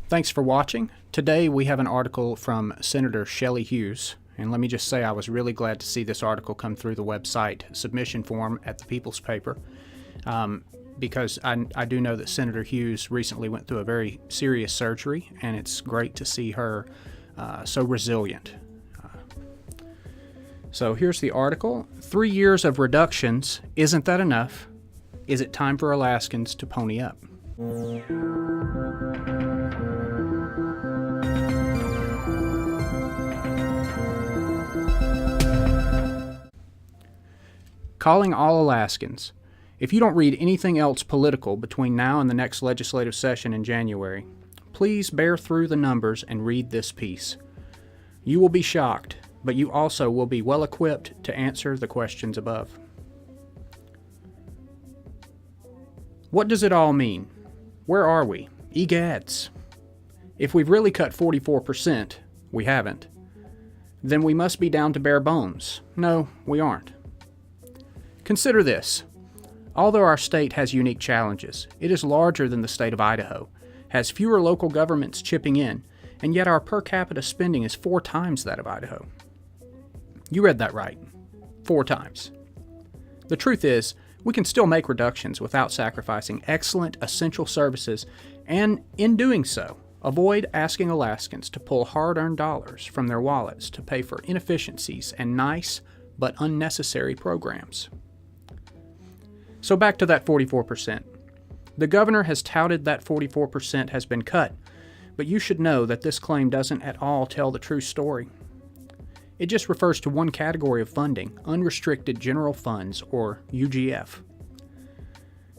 Thanks for watching. Today we have an article from Senator Shelley Hughes, and let me just say I was really glad to see this article come through the website submission form at the People's Paper, because I do know that Senator Hughes recently went through a very serious surgery, and it's great to see her so resilient. So here's the article. 3 years of reductions, isn't that enough? Is it time for Alaskans to pony up? Calling all Alaskans. If you don't read anything else political between now and the next legislative session in January, please bear through the numbers and read this piece. You will be shocked, but you also will be well equipped to answer the questions above. What does it all mean? Where are we? Egads. If we've really cut 44%, we haven't, then we must be down to bare bones. No, we aren't. Consider this. Although our state has unique challenges, it is larger than the state of Idaho, has fewer local governments chipping in, and yet our per capita spending is 4 times that of Idaho. You read that right. 4 times. The truth is, we can still make reductions without sacrificing excellent, essential services, and in doing so, avoid asking Alaskans to pull hard-earned dollars from their wallets to pay for inefficiencies and nice but unnecessary programs. So back to that 44%. The governor has touted that 44% has been cut, but you should know that this claim doesn't at all tell the true story. It just refers to one category of funding, unrestricted general funds, or UGF.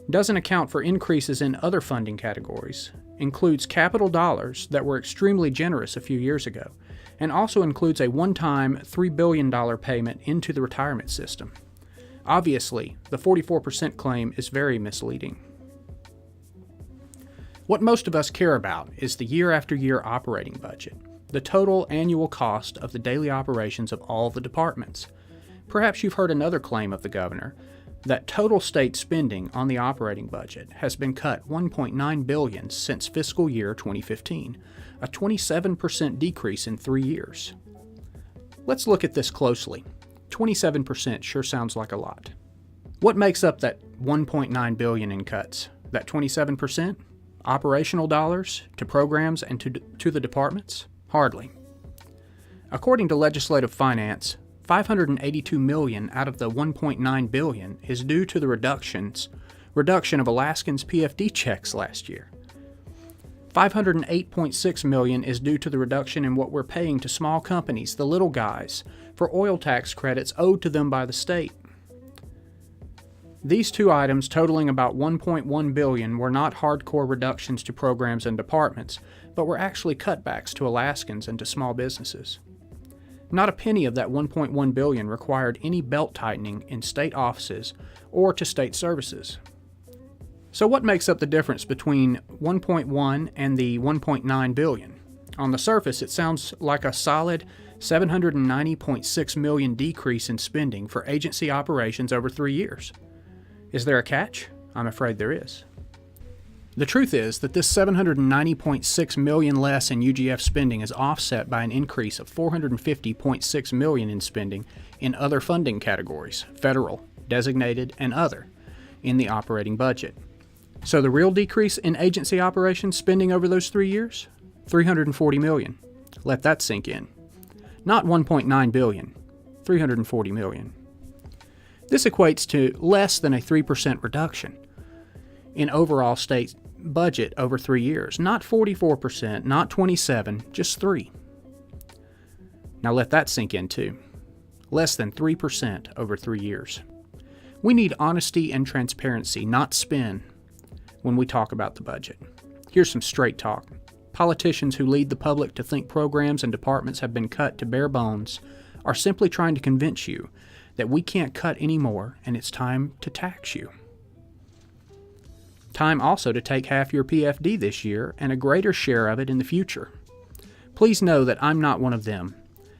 Doesn't account for increases in other funding categories, includes capital dollars that were extremely generous a few years ago, and also includes a one-time $3 billion payment into the retirement system. Obviously, the 44% claim is very misleading. What most of us care about is the year-after-year operating budget, the total annual cost of the daily operations of all the departments. Perhaps you've heard another claim of the governor, that total state spending on the operating budget has been cut $1.9 billion since fiscal year 2015, a 27% decrease in 3 years. Let's look at this closely. 27% sure sounds like a lot. What makes up that $1.9 billion in cuts? That 27%? Operational dollars to programs and to the departments? Hardly. According to Legislative Finance, $582 million out of the $1.9 billion is due to the reduction of Alaskans' PFD checks last year. $508.6 million is due to the reduction in what we're paying to small companies, the little guys, for oil tax credits owed to them by the state. These two items, totaling about $1.1 billion, were not hardcore reductions to programs and departments, but were actually cutbacks to Alaskans and to small businesses. Not a penny of that $1.1 billion required any belt-tightening in state offices or to state services. So what makes up the difference between 1.1 and the 1.9 billion? On the surface, it sounds like a solid $790.6 million decrease in spending for agency operations over 3 years. Is there a catch? I'm afraid there is. The truth is that this $790.6 million less in UGF spending is offset by an increase of $450.6 million in spending in other funding categories, federal, designated, and other, in the operating budget. So the real decrease in agency operations spending over those 3 years? $340 million. Let that sink in. Not $1.9 billion, $340 million. This equates to less than a 3% reduction in overall state budget over 3 years. Not 44%, not 27%, just 3%. Now let that sink in too. Less than 3% over 3 years. We need honesty and transparency, not spin, when we talk about the budget. Here's some straight talk. Politicians who lead the public to think programs and departments have been cut to bare bones are simply trying to convince you that we can't cut anymore and it's time to tax you. Time also to take half your PFD this year and a greater share of it in the future. Please know that I'm not one of them.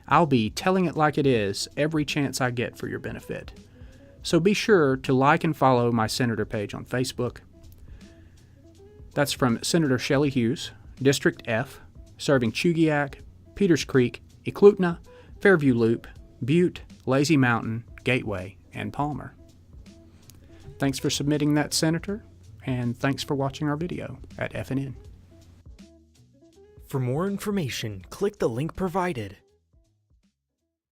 I'll be telling it like it is every chance I get for your benefit. So be sure to like and follow my Senator page on Facebook. That's from Senator Shelley Hughes, District F, serving Chugiak, Peters Creek, Eklutna, Fairview Loop, Butte, Lazy Mountain, Gateway, and Palmer. Thanks for submitting that, Senator, and thanks for watching our video at FNN. For more information, click the link provided.